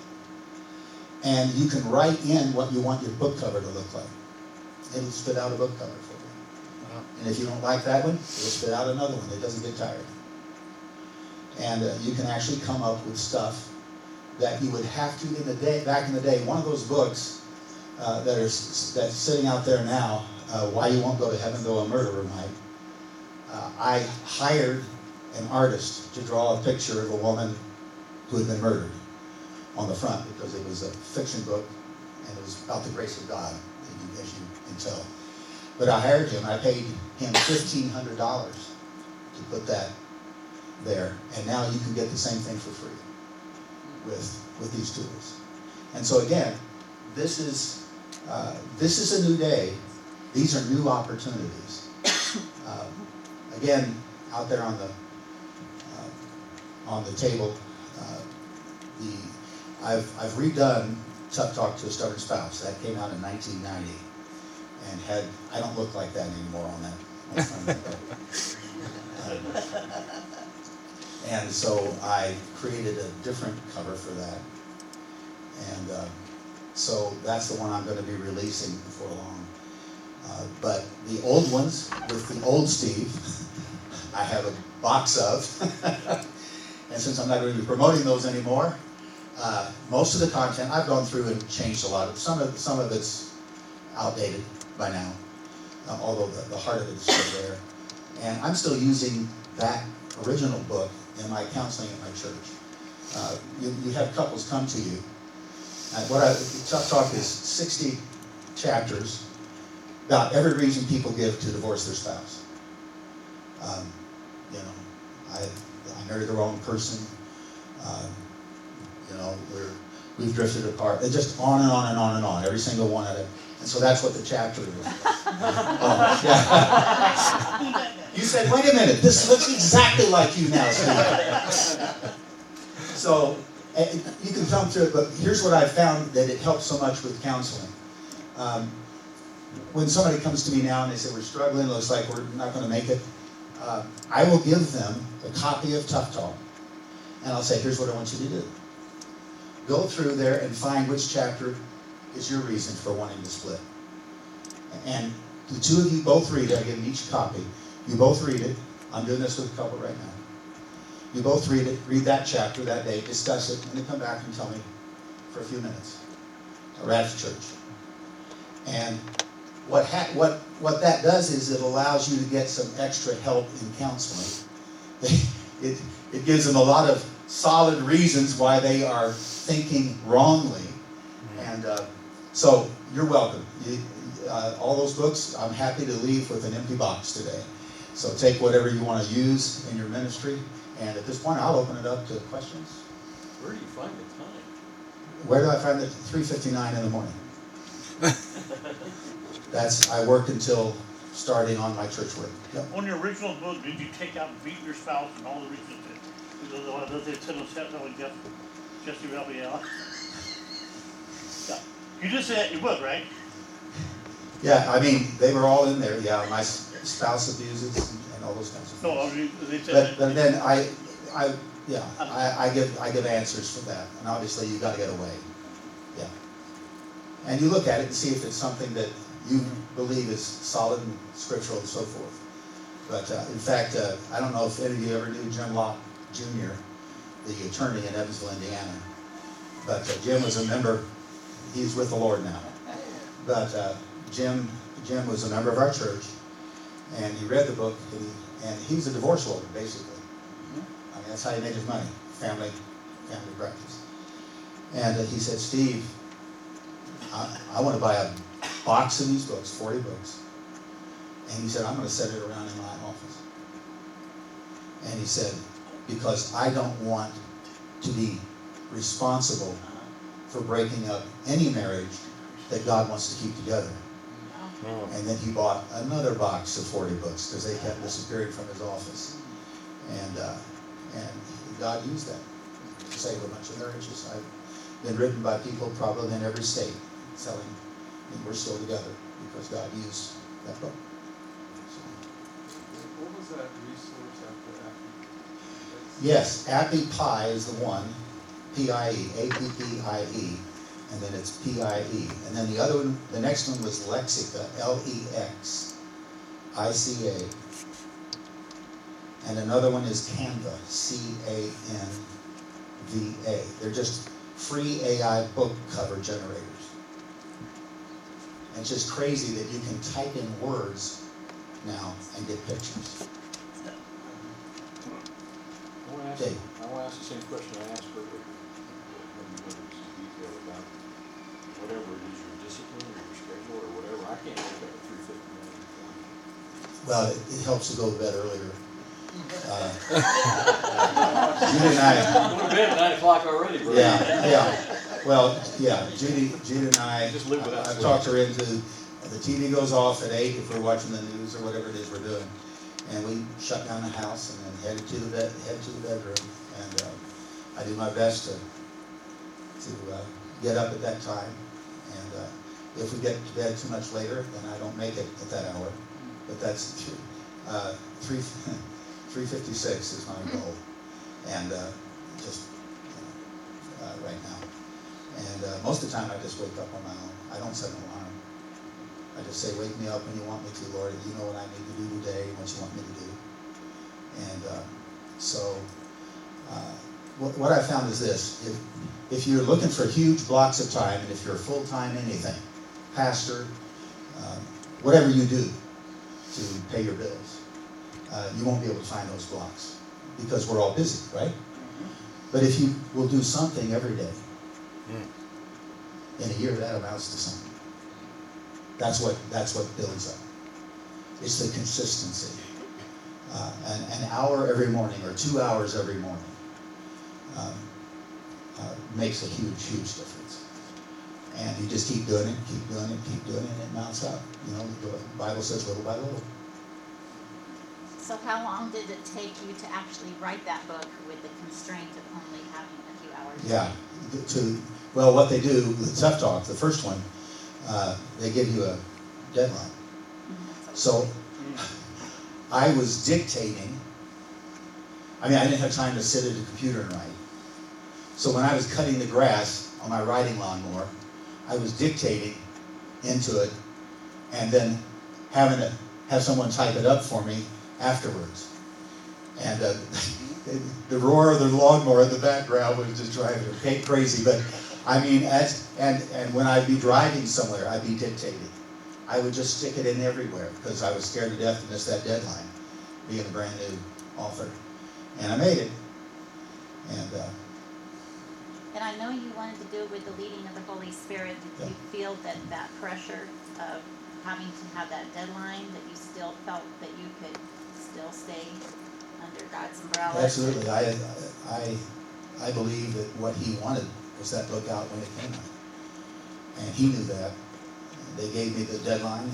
and you can write in what you want your book cover to look like. It'll spit out a book cover for you. And if you don't like that one, it'll spit out another one. It doesn't get tired. And you can actually come up with stuff that you would have to back in the day. One of those books that's sitting out there now, Why You Won't Go to Heaven Though a Murderer Might. I hired an artist to draw a picture of a woman who had been murdered on the front because it was a fiction book and it was about the grace of God, as you can tell. But I hired him. I paid him $1,500 to put that there, and now you can get the same thing for free with these tools. And so again, this is a new day. These are new opportunities. Again, out there on the table, I've redone Tough Talk to a Stubborn Spouse. That came out in 1990, and I don't look like that anymore on that. And so I created a different cover for that. And so that's the one I'm going to be releasing before long. But the old ones, with the old Steve, I have a box of. And since I'm not going to be promoting those anymore, most of the content I've gone through and changed a lot. Some of it's outdated by now, although the heart of it is still there. And I'm still using that original book in my counseling at my church. You have couples come to you. Tough Talk is 60 chapters about every reason people give to divorce their spouse. I married the wrong person. We've drifted apart. It's just on and on and on and on. Every single one of it. And so that's what the chapter is. Yeah. You said, wait a minute, this looks exactly like you now, Steve. So you can come through it, but here's what I've found that it helps so much with counseling. When somebody comes to me now and they say, we're struggling, it looks like we're not going to make it, I will give them a copy of Tough Talk. And I'll say, here's what I want you to do. Go through there and find which chapter is your reason for wanting to split. And the two of you both read it. I give them each a copy. You both read it. I'm doing this with a couple right now. You both read it, read that chapter that day, discuss it, and then come back and tell me for a few minutes. Or at church. And what that does is it allows you to get some extra help in counseling. It gives them a lot of solid reasons why they are thinking wrongly. And so you're welcome. All those books, I'm happy to leave with an empty box today. So take whatever you want to use in your ministry. And at this point, I'll open it up to questions. Where do you find the time? Where do I find it? 3:59 in the morning. I work until starting on my church work. Yep. On your original book, did you take out beating your spouse and all the reasons that they tell us that? Jesse will help me out. Yeah. You just said your book, right? Yeah, I mean, they were all in there, yeah, my spouse abuses and all those kinds of No, things. they said But then I give answers for that, and obviously you gotta get away, yeah. And you look at it and see if it's something that you believe is solid and scriptural and so forth. But in fact, I don't know if any of you ever knew Jim Locke Jr., the attorney in Evansville, Indiana. But Jim was a member, he's with the Lord now. But Jim was a member of our church, and he read the book, and he was a divorce lawyer, basically. I mean, that's how he made his money, family practice. And he said, Steve, I want to buy a box of these books, 40 books. And he said, I'm going to set it around in my office. And he said, because I don't want to be responsible for breaking up any marriage that God wants to keep together. And then he bought another box of 40 books because they kept disappearing from his office. And God used that to save a bunch of marriages. I've been written by people probably in every state selling, and we're still together because God used that book. What was that resource after Appy? Yes, Appy Pie is the one, P-I-E, A-P-P-I-E, and then it's P-I-E. And then the other one, the next one was Lexica, L-E-X-I-C-A. And another one is Canva, C-A-N-V-A. They're just free AI book cover generators. And it's just crazy that you can type in words now and get pictures. I want to ask the same question I asked earlier. When you went into detail about whatever it is, your discipline or your schedule or whatever. I can't wake up at 3:50 in the morning. Well, it helps to go to bed earlier. Judy and I. Go to bed at 9 o'clock already, bro. Yeah. Well, yeah. Judy and I. Just live without I've sleep. talked her into. The TV goes off at 8 if we're watching the news or whatever it is we're doing, and we shut down the house and then head to the bedroom. And I do my best to get up at that time. And if we get to bed too much later, then I don't make it at that hour. But that's 3:56 is my goal, and just right now. And most of the time I just wake up on my own. I don't set an alarm. I just say, wake me up when you want me to, Lord. You know what I need to do today, what you want me to do. And what I found is this. If you're looking for huge blocks of time, and if you're full-time anything, pastor, whatever you do to pay your bills, you won't be able to find those blocks because we're all busy, right? But if you will do something every day, in a year that amounts to something. That's what builds up. It's the consistency. An hour every morning or 2 hours every morning makes a huge difference. And you just keep doing it, and it mounts up. You know, the Bible says little by little. So how long did it take you to actually write that book with the constraint of only having a few hours? Yeah. Well, what they do with Tough Talk, the first one, they give you a deadline. So I was dictating. I mean, I didn't have time to sit at a computer and write. So when I was cutting the grass on my riding lawnmower, I was dictating into it and then having to have someone type it up for me afterwards. And the roar of the lawnmower in the background was just driving me crazy. But I mean, and when I'd be driving somewhere, I'd be dictating. I would just stick it in everywhere because I was scared to death to miss that deadline, being a brand new author. And I made it. And I know you wanted to do it with the leading of the Holy Spirit. Did you feel that pressure of having to have that deadline, that you still felt that you could still stay under God's umbrella? Absolutely. I believe that what he wanted was that book out when it came out. And he knew that. They gave me the deadline,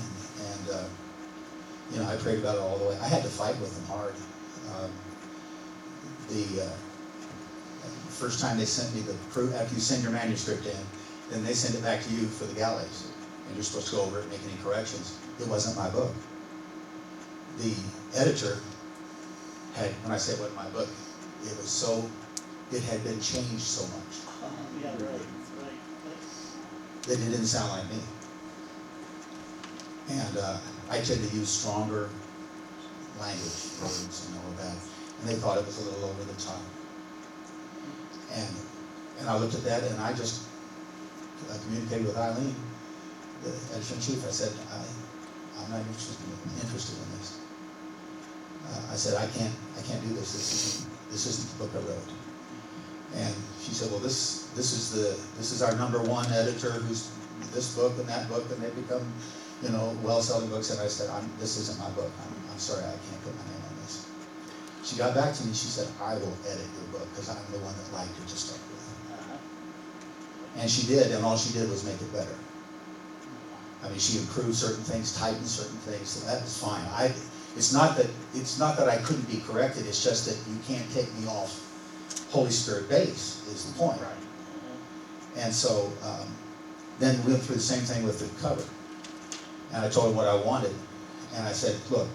and I prayed about it all the way. I had to fight with them hard. first time they sent me the proof, after you send your manuscript in, then they send it back to you for the galleys. And you're supposed to go over it and make any corrections. It wasn't my book. The editor had, when I say it wasn't my book, it was so, it had been changed so much Yeah, right. that it didn't sound like me. And I tend to use stronger language, words, about, and they thought it was a little over the top. And I looked at that, and I just communicated with Eileen, the editor-in-chief. I said, I'm not interested in this. I said, I can't do this. This isn't the book I wrote. And she said, well, this is our #1 editor who's this book and that book, and they become, well-selling books. And I said, this isn't my book. I'm sorry, I can't put my name on this. She got back to me. She said, I will edit your book because I'm the one that liked it to start with. And she did, and all she did was make it better. I mean, she improved certain things, tightened certain things, so that was fine. It's not that I couldn't be corrected. It's just that you can't take me off Holy Spirit base is the point. Right. And so then we went through the same thing with the cover. And I told him what I wanted. And I said, look,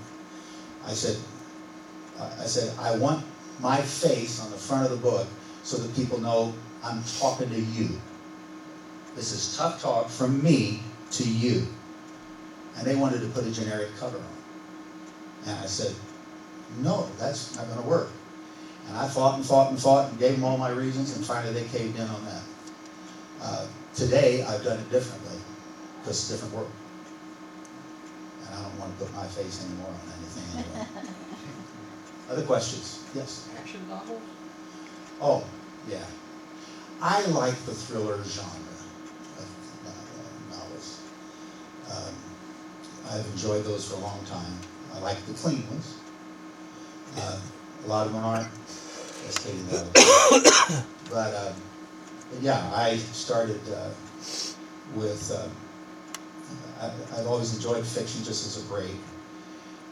I said, I want my face on the front of the book so that people know I'm talking to you. This is tough talk from me to you. And they wanted to put a generic cover on. And I said, no, that's not going to work. And I fought and gave them all my reasons, and finally they caved in on that. Today, I've done it differently, because it's different work. And I don't want to put my face anymore on anything anyway. Other questions? Yes? Action novels? Oh, yeah. I like the thriller genre of novels. I've enjoyed those for a long time. I like the clean ones. A lot of them aren't. Just stating that. But yeah, I started with. I've always enjoyed fiction just as a break,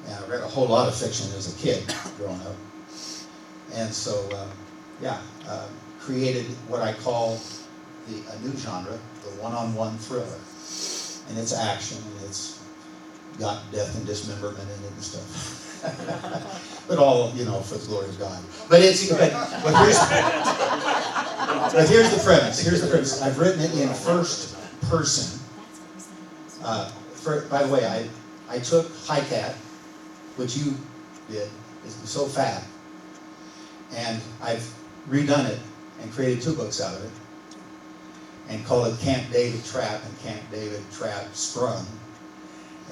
and I read a whole lot of fiction as a kid growing up, and so yeah, created what I call a new genre, the one-on-one thriller, and it's action, and it's got death and dismemberment in it and stuff. But all, for the glory of God. But here's the premise. Here's the premise. I've written it in first person. By the way, I took Highcat, which you did. It's so fat. And I've redone it and created 2 books out of it. And called it Camp David Trap and Camp David Trap Sprung.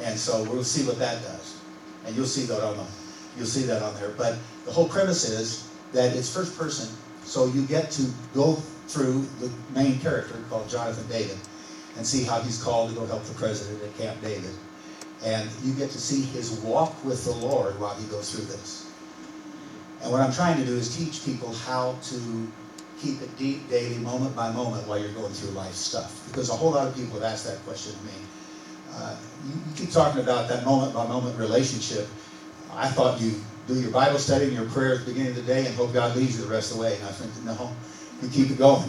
And so we'll see what that does. And you'll see that on there. But the whole premise is that it's first person, so you get to go through the main character called Jonathan David and see how he's called to go help the president at Camp David. And you get to see his walk with the Lord while he goes through this. And what I'm trying to do is teach people how to keep it deep, daily, moment by moment while you're going through life stuff. Because a whole lot of people have asked that question to me. You keep talking about that moment-by-moment relationship. I thought you do your Bible study and your prayer at the beginning of the day and hope God leads you the rest of the way. And I think, no, you keep it going.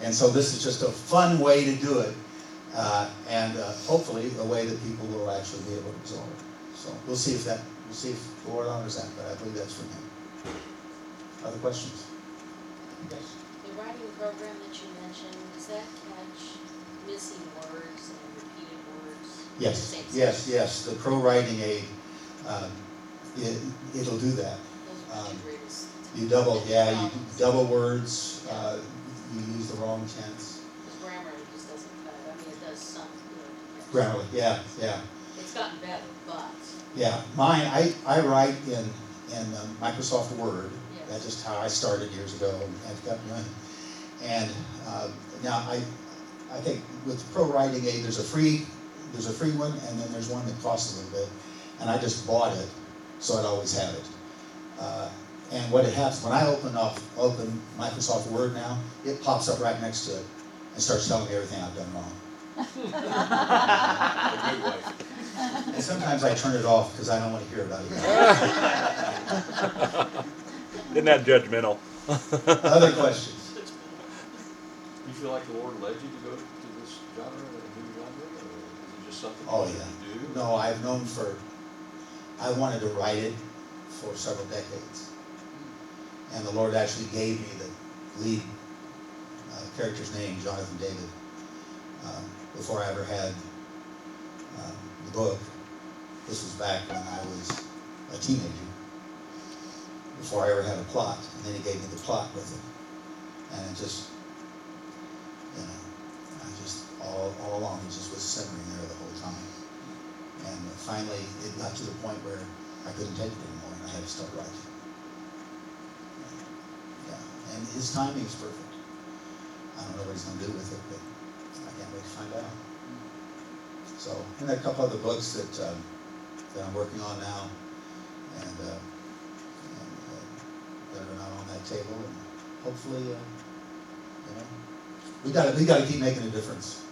And so this is just a fun way to do it. And hopefully a way that people will actually be able to absorb it. So we'll see if the Lord honors that, but I believe that's from Him. Other questions? Yes. The writing program that you mentioned, does that catch missing words and repeated words? Yes. The pro writing aid, it'll do that. Those are the greatest. You double words. You use the wrong tense. Because grammar just doesn't cut it. I mean, it does some good. Grammarly, yeah. It's gotten better, but. Yeah, mine. I write in Microsoft Word. Yes. That's just how I started years ago, and I've got running. And now I think with pro writing aid, there's a free one, and then there's one that costs a little bit. And I just bought it, so I'd always have it. And what it happens when I open Microsoft Word now, it pops up right next to it and starts telling me everything I've done wrong. A good wife. And sometimes I turn it off because I don't want to hear about it. Isn't that judgmental? Other questions? Do you feel like the Lord led you to go to this genre, a new genre, or is it just something you Oh, wanted yeah. to do? No, I wanted to write it for several decades. And the Lord actually gave me the lead character's name, Jonathan David, before I ever had the book. This was back when I was a teenager, before I ever had a plot. And then he gave me the plot with it. And it just, all along, it just was simmering there the whole time. And finally, it got to the point where I couldn't take it anymore, and I had to start writing. Yeah, and his timing is perfect. I don't know what he's going to do with it, but I can't wait to find out. So, and there are a couple other books that I'm working on now, and that are not on that table, and hopefully, we got to keep making a difference.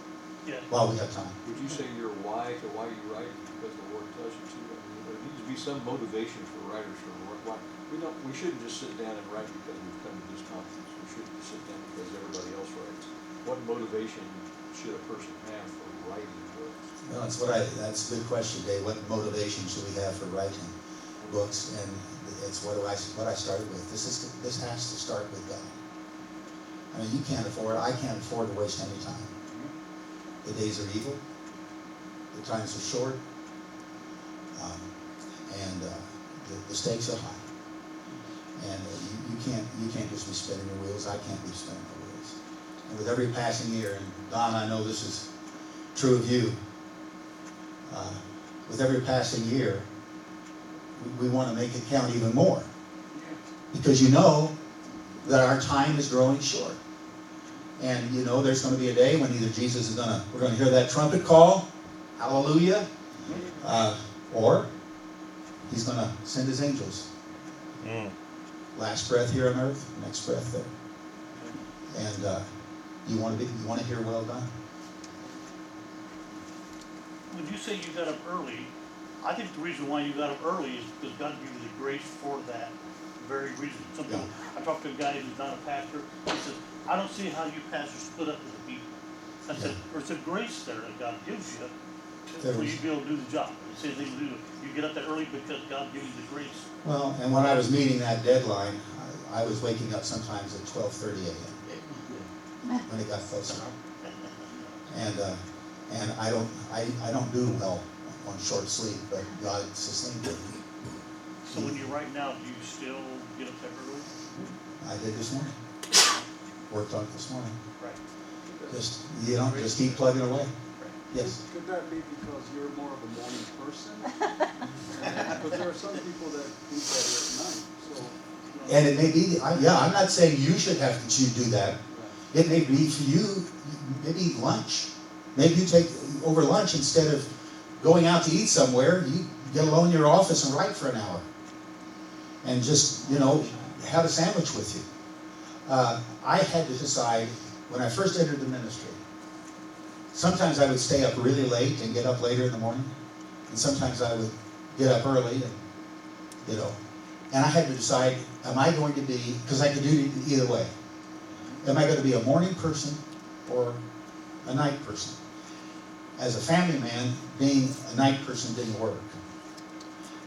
Yeah. While we have time. Would you say your why to why you write is because the Lord tells you to? I mean, there needs to be some motivation for writers for why. We shouldn't just sit down and write because we've come to this conference. We shouldn't just sit down because everybody else writes. What motivation should a person have for writing books? Well, that's a good question, Dave. What motivation should we have for writing books? And it's what I started with. This has to start with God. I mean, I can't afford to waste any time. The days are evil, the times are short, and the stakes are high. And you can't just be spinning your wheels. I can't be spinning my wheels. And with every passing year, and Don, I know this is true of you. With every passing year, we want to make it count even more, because you know that our time is growing short. And there's going to be a day when either we're going to hear that trumpet call, hallelujah, or he's going to send his angels. Last breath here on earth, next breath there. And you want to hear well done. When you say you got up early, I think the reason why you got up early is because God gave you the grace for that very reason. Some people, I talked to a guy who's not a pastor. He says, I don't see how you pastors split up with the people. I said, there's a grace there that God gives you for you to be able to do the job. It says you get up that early because God gives you the grace. Well, and when I was meeting that deadline, I was waking up sometimes at 12:30 a.m. when it got closer. And I don't do well on short sleep, but God sustained me. So when you write now, do you still get up that early? I did this morning. Worked on it this morning. Right. Just keep plugging away. Yes. Could that be because you're more of a morning person? Because there are some people that do better at night. So. And it may be, I'm not saying you should have to do that. It may be for you, maybe lunch. Maybe you take over lunch instead of going out to eat somewhere. You get alone in your office and write for an hour. And just, have a sandwich with you. I had to decide when I first entered the ministry. Sometimes I would stay up really late and get up later in the morning. And sometimes I would get up early and, and I had to decide, am I going to be, because I could do it either way. Am I going to be a morning person or a night person? As a family man, being a night person didn't work.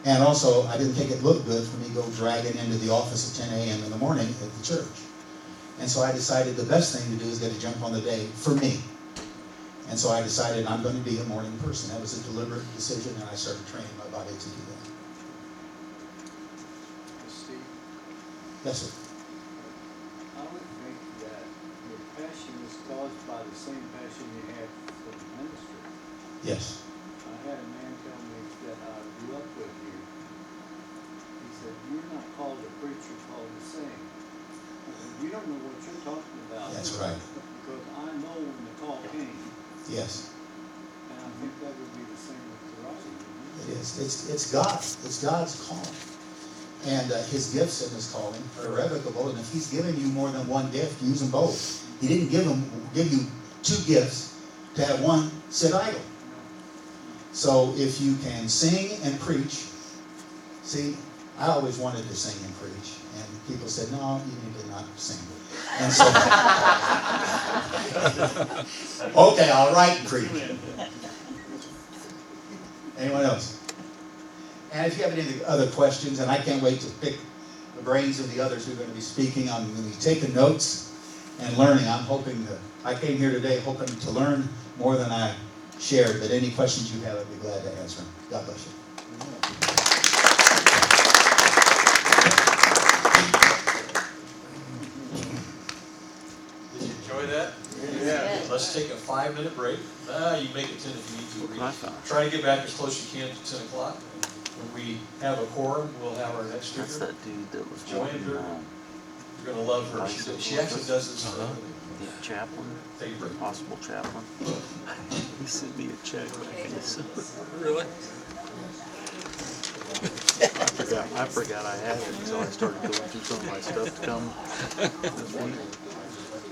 And also, I didn't think it looked good for me to go dragging into the office at 10 a.m. in the morning at the church. And so I decided the best thing to do is get a jump on the day for me. And so I decided I'm going to be a morning person. That was a deliberate decision, and I started training my body to do that. Steve, Yes, sir. I would think that your passion is caused by the same passion you have for the ministry. Yes. I had a man tell me that I grew up with here. He said, you're not called a preacher, called to sing. I said, you don't know what you're talking about. That's right. Because I know when the call came, Yes. and I think that would be the same with the writing. It is. It's God. It's God's calling. And his gifts in his calling are irrevocable. And if he's given you more than one gift, use them both. He didn't give you two gifts to have one sit idle. So if you can sing and preach, see, I always wanted to sing and preach, and people said, no, you need to not sing. And so, okay, I'll write and preach. Anyone else? And if you have any other questions, and I can't wait to pick the brains of the others who are going to be speaking, I'm going to be taking notes and learning. I came here today hoping to learn more than I shared, but any questions you have, I'd be glad to answer them. God bless you. Did you enjoy that? Yeah. Let's take a 5-minute break. You make it 10 if you need to. Try to get back as close as you can to 10 o'clock. When we have a quorum, we'll have our next speaker. That's that dude that was Joanne working, Durden. You're going to love her. She actually does this for a living. the chaplain, Take a break. possible chaplain. He sent me a check back in December. Really? I forgot I had it, so I started going through some of my stuff to come this week.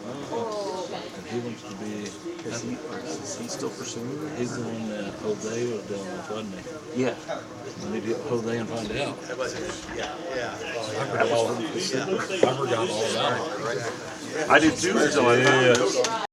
And he wants to be, Is he still pursuing it? he's the one that Jose was dealing with, wasn't he? Yeah. We need to get Jose and find out. That was from I forgot all about it. I did too until I found it.